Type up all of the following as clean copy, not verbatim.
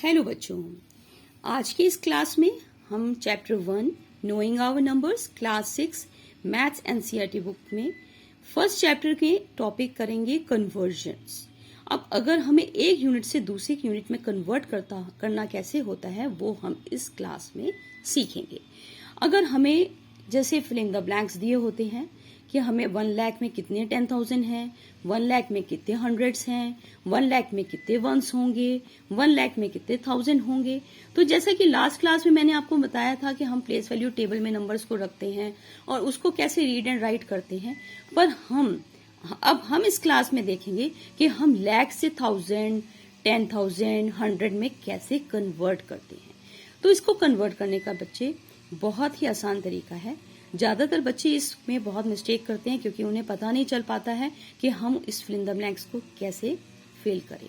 Hello बच्चों, आज की इस क्लास में हम chapter 1 knowing our numbers class 6 maths NCERT book में फर्स्ट चैप्टर के टॉपिक करेंगे कन्वर्जन्स। अब अगर हमें एक यूनिट से दूसरे यूनिट में कन्वर्ट करना कैसे होता है वो हम इस क्लास में सीखेंगे। अगर हमें जैसे फिलिंग द ब्लैंक्स दिए होते हैं कि हमें 1 लाख में कितने 10,000 हैं, 1 लाख में कितने हंड्रेड्स हैं, 1 लाख में कितने वंस होंगे, 1 लाख में कितने 1000 होंगे। तो जैसा कि लास्ट क्लास में मैंने आपको बताया था कि हम प्लेस वैल्यू टेबल में नंबर्स को रखते हैं और उसको कैसे रीड एंड राइट करते हैं, पर हम इस क्लास में देखेंगे कि हम लाख से 1000, 10,000, 100 में कैसे कन्वर्ट करते हैं। तो इसको कन्वर्ट करने का बच्चे बहुत ही आसान तरीका है। ज्यादातर बच्चे इसमें बहुत मिस्टेक करते हैं क्योंकि उन्हें पता नहीं चल पाता है कि हम इस फिल इन द ब्लैंक्स को कैसे फिल करें।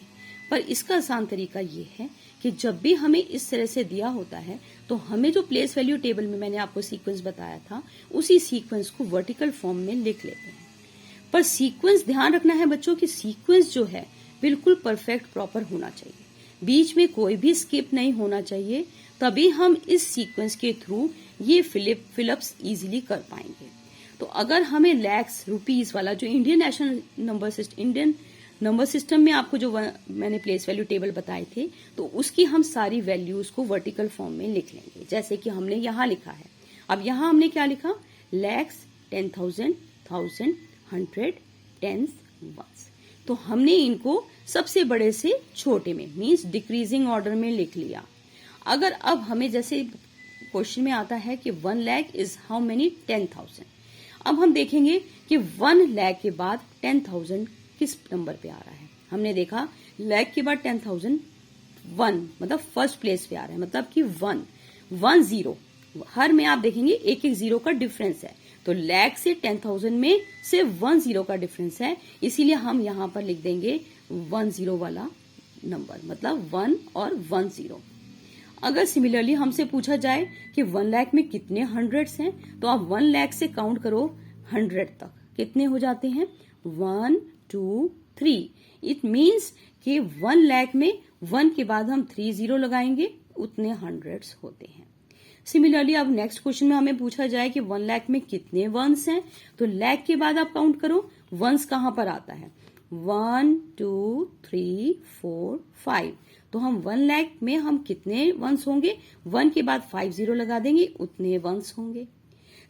पर इसका आसान तरीका ये है कि जब भी हमें इस तरह से दिया होता है तो हमें जो प्लेस वैल्यू टेबल में मैंने आपको सीक्वेंस बताया था उसी सीक्वेंस को वर्टिकल फॉर्म में लिख लेते हैं। पर सीक्वेंस ध्यान रखना है बच्चों कि सीक्वेंस जो है बिल्कुल परफेक्ट प्रॉपर होना चाहिए, बीच में कोई भी स्किप नहीं होना चाहिए, तभी हम इस सीक्वेंस के थ्रू ये फिलअप्स इजीली कर पाएंगे। तो अगर हमें लैक्स रुपीस वाला जो इंडियन नंबर सिस्टम में आपको जो मैंने प्लेस वैल्यू टेबल बताए थे तो उसकी हम सारी वैल्यूज को वर्टिकल फॉर्म में लिख लेंगे, जैसे कि हमने यहाँ लिखा है। अब यहाँ हमने क्या लिखा, लैक्स, 10,000, 1000, 100, टेंस, वंस। तो हमने इनको सबसे बड़े से छोटे में मींस डिक्रीजिंग ऑर्डर में लिख लिया। अगर अब हमें जैसे क्वेश्चन में आता है कि 1 लाख इज हाउ मेनी 10,000, अब हम देखेंगे कि 1 लाख के बाद 10,000 किस नंबर पे आ रहा है। हमने देखा लाख के बाद 10,000 1 मतलब फर्स्ट प्लेस पे आ रहा है, मतलब कि 1 0 हर में आप देखेंगे एक एक जीरो का डिफरेंस है। तो लाख से 10,000 में सिर्फ 1 0 का डिफरेंस है, इसीलिए हम यहाँ पर लिख देंगे 1 0 वाला नंबर, मतलब 1 और 1 0। अगर सिमिलरली हमसे पूछा जाए कि 1 लाख में कितने हंड्रेड्स हैं, तो आप 1 लाख से काउंट करो 100 तक, कितने हो जाते हैं 1 2 3। इट मीन्स कि 1 लाख में 1 के बाद हम 3 0 लगाएंगे, उतने हंड्रेड्स होते हैं। सिमिलरली अब नेक्स्ट क्वेश्चन में हमें पूछा जाए कि 1 लाख में कितने वंस हैं, तो लाख के बाद आप काउंट करो वंस कहां पर आता है, 1 2 3 4 5। तो हम 1 लाख में हम कितने वंस होंगे, 1 के बाद 5 0 लगा देंगे, उतने वंस होंगे।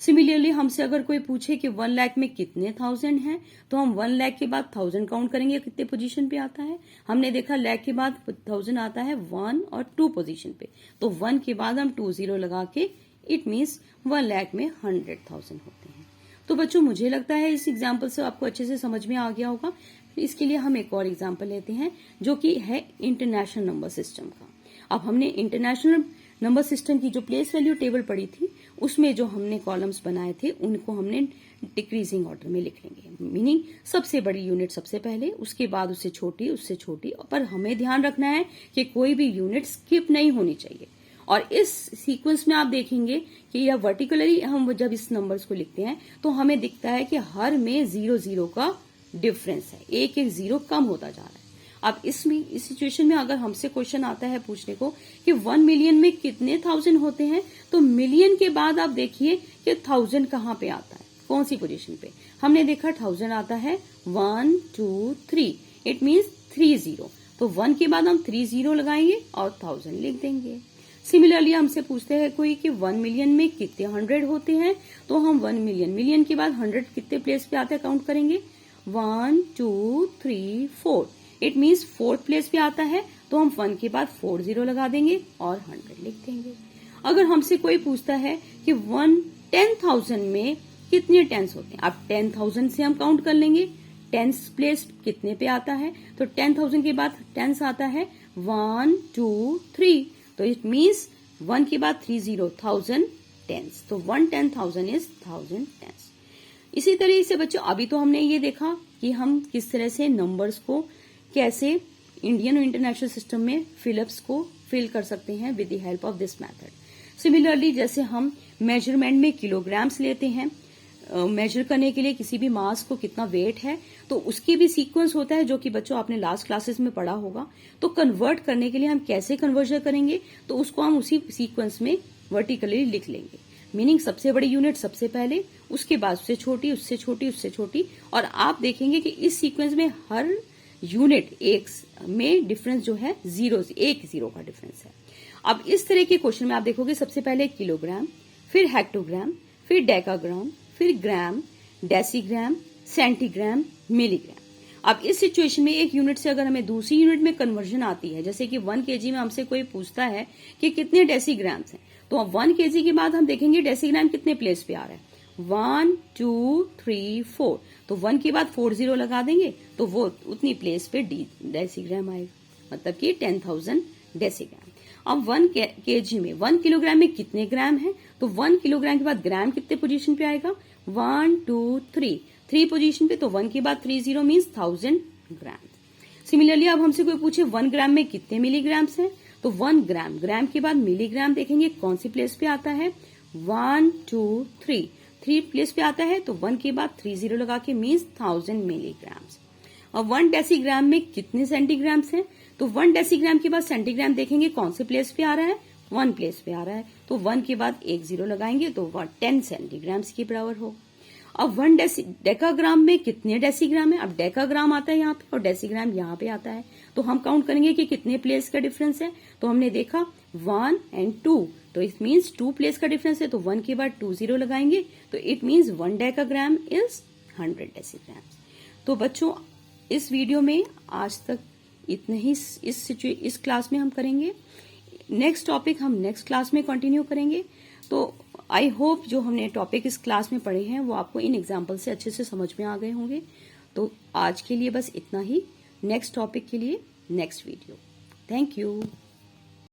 सिमिलरली हमसे अगर कोई पूछे कि 1 लाख में कितने 1000 हैं, तो हम 1 लाख के बाद 1000 काउंट करेंगे, कितने पोजीशन पे आता है। हमने देखा लाख के बाद 1000 आता है 1 और 2 पोजीशन पे, तो 1 के बाद हम 2 0 लगा के इट मीन्स 1 लाख में 100,000 होते हैं। तो बच्चों मुझे लगता है इस एग्जाम्पल से आपको अच्छे से समझ में आ गया होगा। इसके लिए हम एक और एग्जाम्पल लेते हैं जो कि है इंटरनेशनल नंबर सिस्टम का। अब हमने इंटरनेशनल नंबर सिस्टम की जो प्लेस वैल्यू टेबल पढ़ी थी उसमें जो हमने कॉलम्स बनाए थे उनको हमने डिक्रीजिंग ऑर्डर में लिख लेंगे, मीनिंग सबसे बड़ी यूनिट सबसे पहले, उसके बाद उससे छोटी, पर हमें ध्यान रखना है कि कोई भी यूनिट स्किप नहीं होनी चाहिए। और इस सीक्वेंस में आप देखेंगे कि यह वर्टिकुलरली हम जब इस नंबर्स को लिखते हैं तो हमें दिखता है कि हर में 0 0 का डिफरेंस है, एक एक जीरो कम होता जा रहा है। अब इस सिचुएशन में अगर हमसे क्वेश्चन आता है पूछने को कि 1 मिलियन में कितने 1000 होते हैं, तो मिलियन के बाद आप देखिए कि 1000 कहाँ पे आता है, कौन सी पोजीशन पे। हमने देखा 1000 आता है 1 2 3, इट मीन्स 3 0। तो 1 के बाद हम 3 0 लगाएंगे और 1000 लिख देंगे। सिमिलरली हमसे पूछते हैं कोई कि 1 मिलियन में कितने 100 होते हैं, तो हम 1 मिलियन के बाद 100 कितने प्लेस पे आता है काउंट करेंगे, 1 2 3 4, इट मीन्स 4th प्लेस पे आता है, तो हम 1 के बाद 4 0 लगा देंगे और 100 लिख देंगे। अगर हमसे कोई पूछता है कि 10,000 में कितने टेंस होते हैं, अब 10,000 से हम काउंट कर लेंगे 10th प्लेस कितने पे आता है, तो 10,000 के बाद टेंस आता है 1 2 3, तो इट मीन्स 1 के बाद 3 0 1000 टेंस, तो 1/10,000 इज 1000 टेंस। इसी तरीके से बच्चों अभी तो हमने ये देखा कि हम किस तरह से नंबर्स को कैसे इंडियन और इंटरनेशनल सिस्टम में फिलअप्स को फिल कर सकते हैं with the help of this method. Similarly जैसे हम मेजरमेंट में किलोग्राम्स लेते हैं, मेजर करने के लिए किसी भी मास को कितना वेट है, तो उसकी भी सीक्वेंस होता है जो कि बच्चों आपने लास्ट क्लासेस में पढ़ा होगा। तो कन्वर्ट करने के लिए हम कैसे कन्वर्जन करेंगे, तो उसको हम उसी सीक्वेंस में वर्टिकली लिख लेंगे। मीनिंग सबसे बड़ी यूनिट सबसे पहले, उसके बाद उससे छोटी, उससे छोटी, उससे छोटी। और आप देखेंगे कि इस सीक्वेंस में हर यूनिट एक में डिफरेंस जो है जीरो, एक जीरो का डिफरेंस है। अब इस तरह के क्वेश्चन में आप देखोगे सबसे पहले किलोग्राम, फिर हेक्टोग्राम, फिर डेकाग्राम, फिर ग्राम, डेसीग्राम, सेंटीग्राम, मिलीग्राम। अब इस सिचुएशन में एक यूनिट से अगर हमें दूसरी यूनिट में कन्वर्जन आती है, जैसे कि 1 kg में हमसे कोई पूछता है कि कितने डेसीग्राम्स हैं, तो 1 kg के बाद हम देखेंगे डेसीग्राम कितने प्लेस पे आ रहा है, 1 2 3 4। तो 1 के बाद 4 0 लगा देंगे तो वो उतनी प्लेस पे डेसीग्राम आएगा, मतलब कि 10,000 डेसीग्राम। अब 1 kg में 1 किलोग्राम में कितने ग्राम है, तो 1 किलोग्राम के बाद ग्राम कितने पोजीशन पे आएगा, 1 2 3 पोजीशन पे, तो 1 के बाद 30 मीन्स 1000 ग्राम। सिमिलरली अब हमसे कोई पूछे 1 ग्राम में कितने मिलीग्राम्स हैं, तो 1 ग्राम, ग्राम के बाद मिलीग्राम देखेंगे कौन सी प्लेस पे आता है, 1 2 3 प्लेस पे आता है, तो 1 के बाद 30 लगा के मीन्स 1000 मिलीग्राम्स। और 1 डेसीग्राम में कितने सेंटीग्राम्स हैं, तो 1 डेसीग्राम के बाद सेंटीग्राम देखेंगे कौन से प्लेस पे आ रहा है, 1 प्लेस पे आ रहा है, तो 1 के बाद 1 0 लगाएंगे तो 10 सेंटीग्राम्स के बराबर हो। अब 1 डेकाग्राम में कितने डेसीग्राम है, अब डेकाग्राम आता है यहाँ पे और डेसीग्राम यहाँ पे आता है, तो हम काउंट करेंगे कि कितने प्लेस का डिफरेंस है। तो हमने देखा 1 और 2, तो इट मीन्स 2 प्लेस का डिफरेंस है, तो 1 के बाद 2 0 लगाएंगे, तो it means 1 decagram is 100 decigram. तो बच्चों इस वीडियो में आज तक इतना ही इस क्लास में हम करेंगे। नेक्स्ट टॉपिक हम नेक्स्ट क्लास में कंटिन्यू करेंगे। तो आई होप जो हमने टॉपिक इस क्लास में पढ़े हैं वो आपको इन एग्जाम्पल से अच्छे से समझ में आ गए होंगे। तो आज के लिए बस इतना ही, नेक्स्ट टॉपिक के लिए नेक्स्ट वीडियो। Thank you.